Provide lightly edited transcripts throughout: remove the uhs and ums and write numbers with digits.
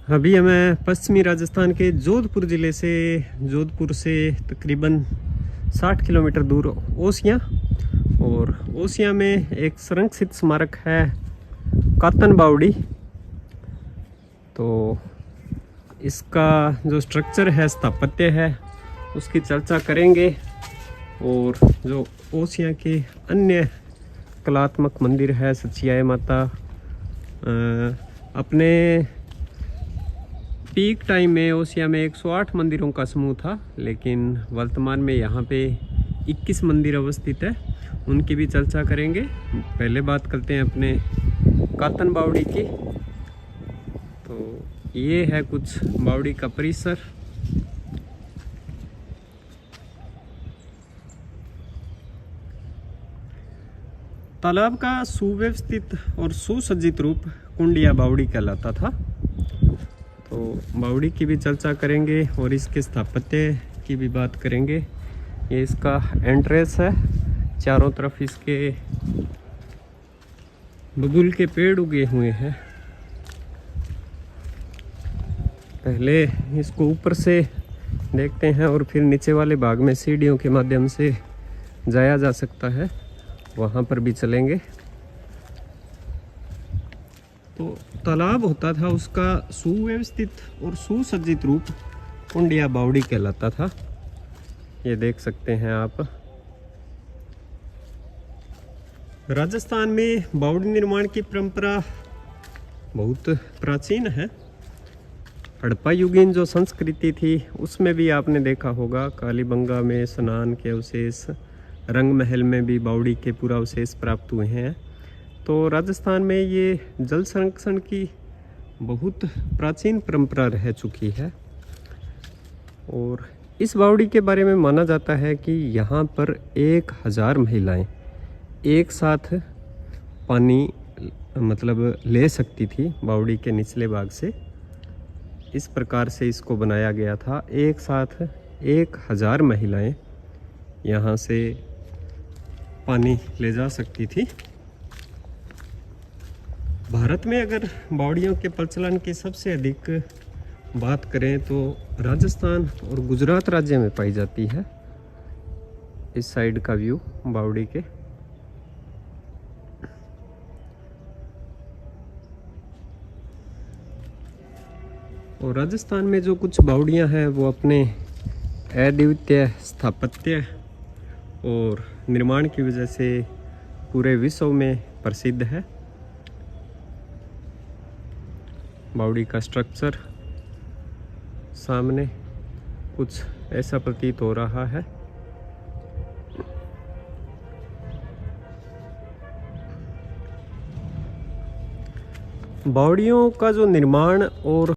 अभी हमें पश्चिमी राजस्थान के जोधपुर से तकरीबन 60 किलोमीटर दूर ओसियां, और ओसियां में एक संरक्षित स्मारक है कातन बावड़ी। तो इसका जो स्ट्रक्चर है, स्थापत्य है, उसकी चर्चा करेंगे। और जो ओसियां के अन्य कलात्मक मंदिर है, सचियाय माता, अपने पीक टाइम में ओसिया में 108 मंदिरों का समूह था, लेकिन वर्तमान में यहाँ पे 21 मंदिर अवस्थित है, उनकी भी चर्चा करेंगे। पहले बात करते हैं अपने कातन बावड़ी की। तो ये है कुछ बावड़ी का परिसर। तालाब का सुव्यवस्थित और सुसज्जित रूप कुंडिया बावड़ी कहलाता था। तो बावड़ी की भी चर्चा करेंगे और इसके स्थापत्य की भी बात करेंगे। ये इसका एंट्रेंस है, चारों तरफ इसके बबूल के पेड़ उगे हुए हैं। पहले इसको ऊपर से देखते हैं और फिर नीचे वाले भाग में सीढ़ियों के माध्यम से जाया जा सकता है, वहाँ पर भी चलेंगे। तो तालाब होता था, उसका सुव्यवस्थित और सुसज्जित रूप कुंडिया बावड़ी कहलाता था। ये देख सकते हैं आप। राजस्थान में बावड़ी निर्माण की परंपरा बहुत प्राचीन है। हड़प्पा युगीन जो संस्कृति थी, उसमें भी आपने देखा होगा, कालीबंगा में स्नान के अवशेष, रंग महल में भी बावड़ी के पूरा अवशेष प्राप्त हुए हैं। तो राजस्थान में ये जल संरक्षण की बहुत प्राचीन परंपरा रह चुकी है। और इस बावड़ी के बारे में माना जाता है कि यहाँ पर 1000 महिलाएं एक साथ पानी ले सकती थी बावड़ी के निचले भाग से। इस प्रकार से इसको बनाया गया था। एक साथ 1000 महिलाएं यहाँ से पानी ले जा सकती थी। भारत में अगर बावड़ियों के प्रचलन की सबसे अधिक बात करें तो राजस्थान और गुजरात राज्य में पाई जाती है। इस साइड का व्यू बावड़ी के। और राजस्थान में जो कुछ बावड़ियां हैं वो अपने अद्वितीय स्थापत्य और निर्माण की वजह से पूरे विश्व में प्रसिद्ध है। बावड़ी का स्ट्रक्चर सामने कुछ ऐसा प्रतीत हो रहा है। बावड़ियों का जो निर्माण और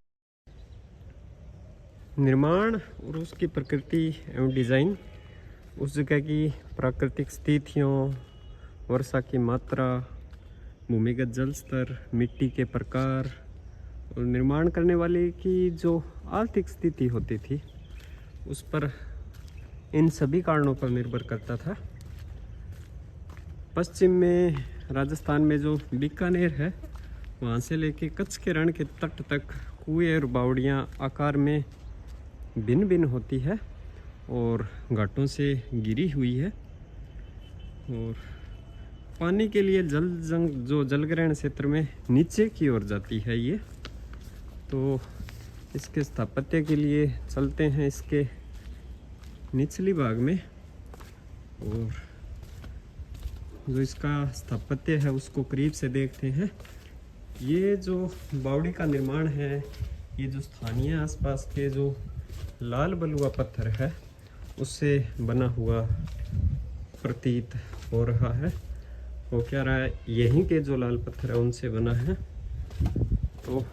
उसकी प्रकृति एवं डिज़ाइन, उस जगह की प्राकृतिक स्थितियों, वर्षा की मात्रा, भूमिगत जल स्तर, मिट्टी के प्रकार और निर्माण करने वाले की जो आर्थिक स्थिति होती थी, उस पर, इन सभी कारणों पर निर्भर करता था। पश्चिम में राजस्थान में जो बीकानेर है, वहाँ से लेके कच्छ के रण के तट तक कुएं और बावड़ियाँ आकार में भिन्न भिन्न होती है और घाटों से घिरी हुई है। और पानी के लिए जो जलग्रहण क्षेत्र में नीचे की ओर जाती है ये। तो इसके स्थापत्य के लिए चलते हैं इसके निचली भाग में, और जो इसका स्थापत्य है उसको करीब से देखते हैं। ये जो बावड़ी का निर्माण है, ये जो स्थानीय आसपास के जो लाल बलुआ पत्थर है उससे बना हुआ प्रतीत हो रहा है। वो क्या रहा है, यहीं के जो लाल पत्थर है उनसे बना है। तो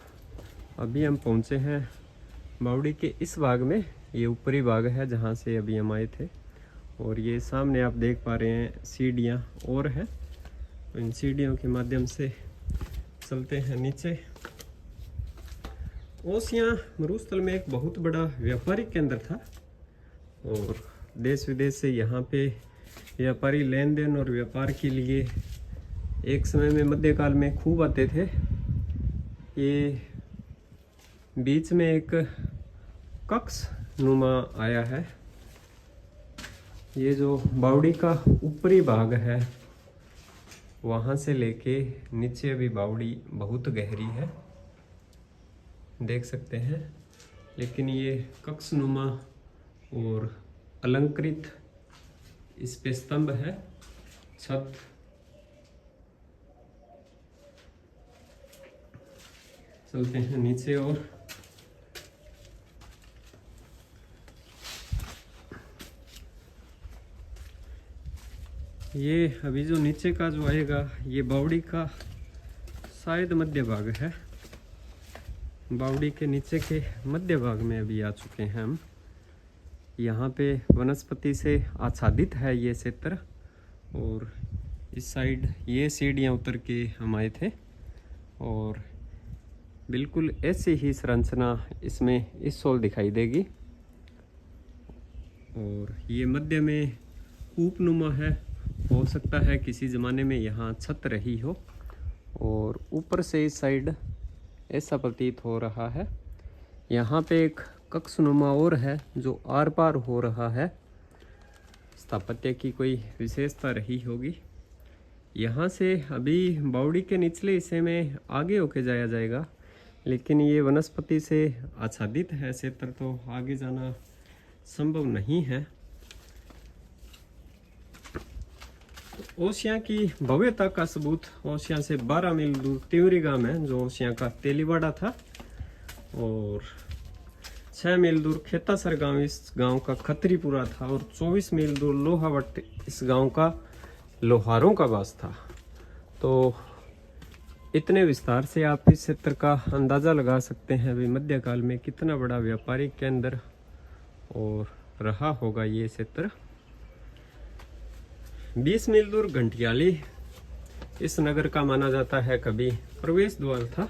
अभी हम पहुंचे हैं बावड़ी के इस भाग में। ये ऊपरी भाग है जहां से अभी हम आए थे, और ये सामने आप देख पा रहे हैं सीढ़ियां और है। तो इन सीढ़ियों के माध्यम से चलते हैं नीचे। ओसियां मरुस्थल में एक बहुत बड़ा व्यापारिक केंद्र था, और देश विदेश से यहाँ पे व्यापारी लेन देन और व्यापार के लिए एक समय में मध्यकाल में खूब आते थे। ये बीच में एक कक्ष नुमा आया है। ये जो बावड़ी का ऊपरी भाग है वहाँ से लेके नीचे अभी बावड़ी बहुत गहरी है, देख सकते हैं। लेकिन ये कक्ष नुमा और अलंकृत इस पे स्तंभ है, छत चलते हैं नीचे। और ये अभी जो नीचे का जो आएगा ये बावड़ी का शायद मध्य भाग है। बावड़ी के नीचे के मध्य भाग में अभी आ चुके हैं हम। यहाँ पे वनस्पति से आच्छादित है ये क्षेत्र। और इस साइड ये सीढ़ियाँ उतर के हम आए थे और बिल्कुल ऐसी ही संरचना इसमें इस सोल दिखाई देगी। और ये मध्य में कूपनुमा है, हो सकता है किसी ज़माने में यहाँ छत रही हो। और ऊपर से इस साइड ऐसा प्रतीत हो रहा है। यहाँ पे एक कक्षनुमा और है जो आर पार हो रहा है, स्थापत्य की कोई विशेषता रही होगी। यहाँ से अभी बावड़ी के निचले हिस्से में आगे होके जाया जाएगा, लेकिन ये वनस्पति से आच्छादित है क्षेत्र, तो आगे जाना संभव नहीं है। ओसिया की भव्यता का सबूत ओसिया से 12 मील दूर तिवरी गांव है, जो ओसिया का तेलीवाड़ा था। और 6 मील दूर खेतासर गांव इस गांव का खत्रीपुरा था। और 24 मील दूर लोहावट इस गांव का लोहारों का वास था। तो इतने विस्तार से आप इस क्षेत्र का अंदाज़ा लगा सकते हैं अभी मध्यकाल में कितना बड़ा व्यापारिक केंद्र और रहा होगा ये क्षेत्र। 20 मील दूर घंटियाली इस नगर का माना जाता है कभी प्रवेश द्वार था।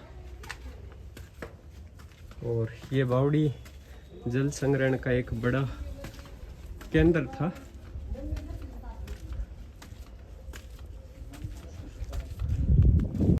और ये बावड़ी जल संग्रहण का एक बड़ा केंद्र था।